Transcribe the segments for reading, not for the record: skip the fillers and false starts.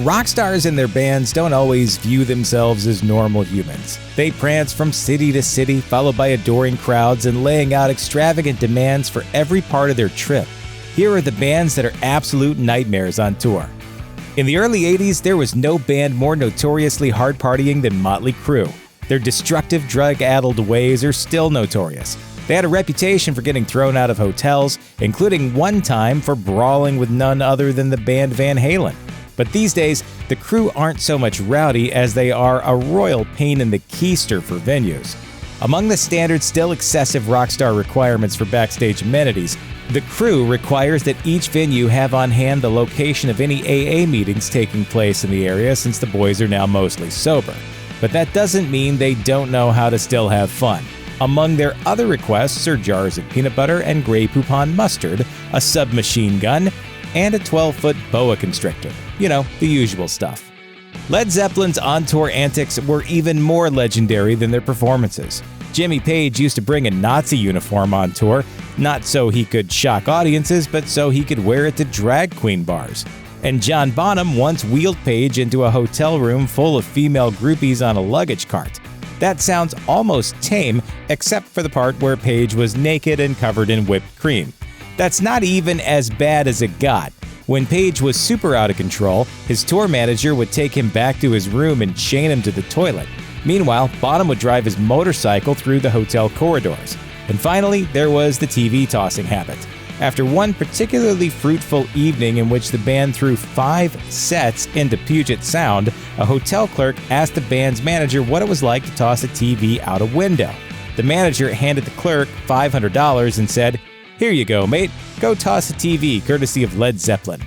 Rock stars and their bands don't always view themselves as normal humans. They prance from city to city, followed by adoring crowds and laying out extravagant demands for every part of their trip. Here are the bands that are absolute nightmares on tour. In the early 80s, there was no band more notoriously hard-partying than Motley Crue. Their destructive, drug-addled ways are still notorious. They had a reputation for getting thrown out of hotels, including one time for brawling with none other than the band Van Halen. But these days, the Crue aren't so much rowdy as they are a royal pain in the keister for venues. Among the standard, still excessive rock star requirements for backstage amenities, the Crue requires that each venue have on hand the location of any AA meetings taking place in the area, since the boys are now mostly sober. But that doesn't mean they don't know how to still have fun. Among their other requests are jars of peanut butter and Grey Poupon mustard, a submachine gun, and a 12-foot boa constrictor. You know, the usual stuff. Led Zeppelin's on-tour antics were even more legendary than their performances. Jimmy Page used to bring a Nazi uniform on tour, not so he could shock audiences, but so he could wear it to drag queen bars. And John Bonham once wheeled Page into a hotel room full of female groupies on a luggage cart. That sounds almost tame, except for the part where Page was naked and covered in whipped cream. That's not even as bad as it got. When Page was super out of control, his tour manager would take him back to his room and chain him to the toilet. Meanwhile, Bonham would drive his motorcycle through the hotel corridors. And finally, there was the TV tossing habit. After one particularly fruitful evening in which the band threw 5 sets into Puget Sound, a hotel clerk asked the band's manager what it was like to toss a TV out a window. The manager handed the clerk $500 and said, "Here you go, mate. Go toss a TV, courtesy of Led Zeppelin."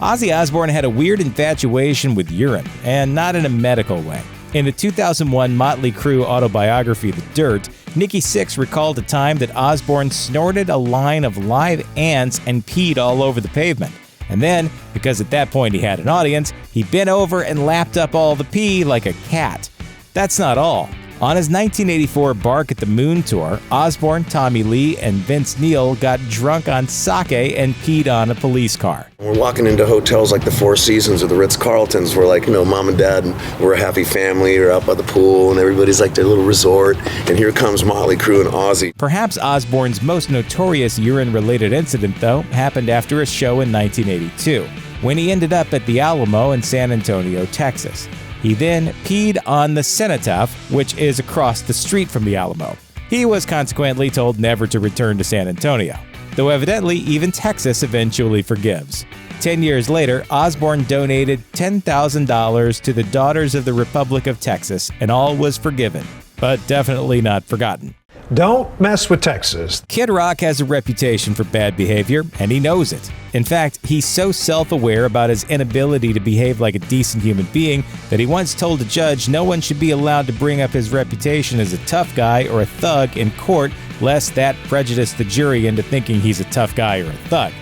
Ozzy Osbourne had a weird infatuation with urine, and not in a medical way. In the 2001 Motley Crue autobiography, The Dirt, Nikki Sixx recalled a time that Osbourne snorted a line of live ants and peed all over the pavement. And then, because at that point he had an audience, he bent over and lapped up all the pee like a cat. That's not all. On his 1984 Bark at the Moon tour, Osbourne, Tommy Lee, and Vince Neil got drunk on sake and peed on a police car. We're walking into hotels like the Four Seasons or the Ritz-Carltons where, like, mom and dad, and we're a happy family, or out by the pool, and everybody's like their little resort, and here comes Motley Crue and Ozzy. Perhaps Osbourne's most notorious urine-related incident, though, happened after a show in 1982, when he ended up at the Alamo in San Antonio, Texas. He then peed on the Cenotaph, which is across the street from the Alamo. He was consequently told never to return to San Antonio, though evidently even Texas eventually forgives. 10 years later, Osbourne donated $10,000 to the Daughters of the Republic of Texas, and all was forgiven, but definitely not forgotten. Don't mess with Texas. Kid Rock has a reputation for bad behavior, and he knows it. In fact, he's so self-aware about his inability to behave like a decent human being that he once told a judge no one should be allowed to bring up his reputation as a tough guy or a thug in court, lest that prejudice the jury into thinking he's a tough guy or a thug.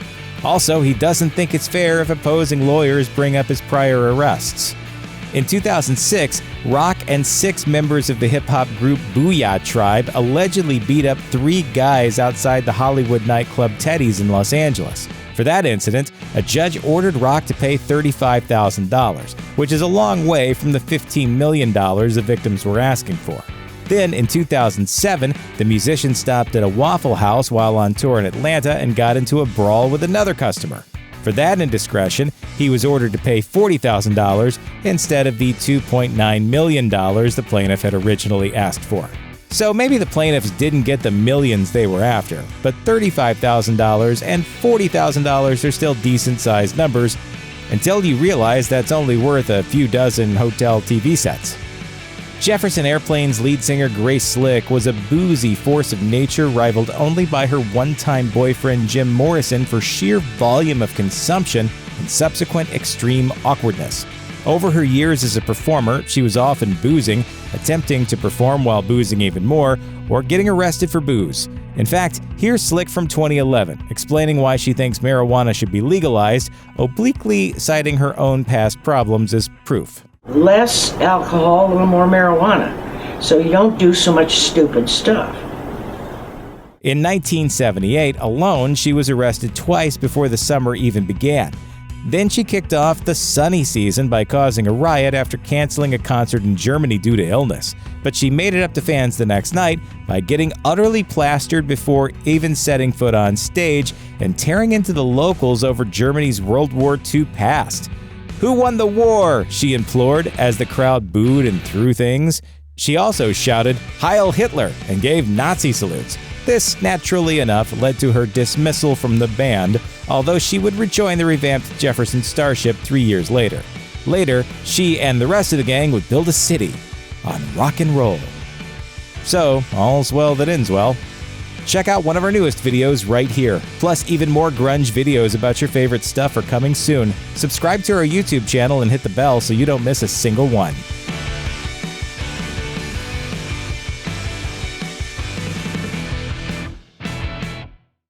Also, he doesn't think it's fair if opposing lawyers bring up his prior arrests. In 2006, Rock and 6 members of the hip-hop group Booyah Tribe allegedly beat up 3 guys outside the Hollywood nightclub Teddy's in Los Angeles. For that incident, a judge ordered Rock to pay $35,000, which is a long way from the $15 million the victims were asking for. Then, in 2007, the musician stopped at a Waffle House while on tour in Atlanta and got into a brawl with another customer. For that indiscretion, he was ordered to pay $40,000 instead of the $2.9 million the plaintiff had originally asked for. So maybe the plaintiffs didn't get the millions they were after, but $35,000 and $40,000 are still decent-sized numbers until you realize that's only worth a few dozen hotel TV sets. Jefferson Airplane's lead singer Grace Slick was a boozy force of nature rivaled only by her one-time boyfriend Jim Morrison for sheer volume of consumption and subsequent extreme awkwardness. Over her years as a performer, she was often boozing, attempting to perform while boozing even more, or getting arrested for booze. In fact, here's Slick from 2011, explaining why she thinks marijuana should be legalized, obliquely citing her own past problems as proof. Less alcohol, a little more marijuana, so you don't do so much stupid stuff. In 1978 alone, she was arrested twice before the summer even began. Then she kicked off the sunny season by causing a riot after canceling a concert in Germany due to illness. But she made it up to fans the next night by getting utterly plastered before even setting foot on stage and tearing into the locals over Germany's World War II past. "Who won the war?" she implored as the crowd booed and threw things. She also shouted "Heil Hitler" and gave Nazi salutes. This, naturally enough, led to her dismissal from the band, although she would rejoin the revamped Jefferson Starship 3 years later. Later, she and the rest of the gang would build a city on rock and roll. So, all's well that ends well. Check out one of our newest videos right here. Plus, even more grunge videos about your favorite stuff are coming soon. Subscribe to our YouTube channel and hit the bell so you don't miss a single one.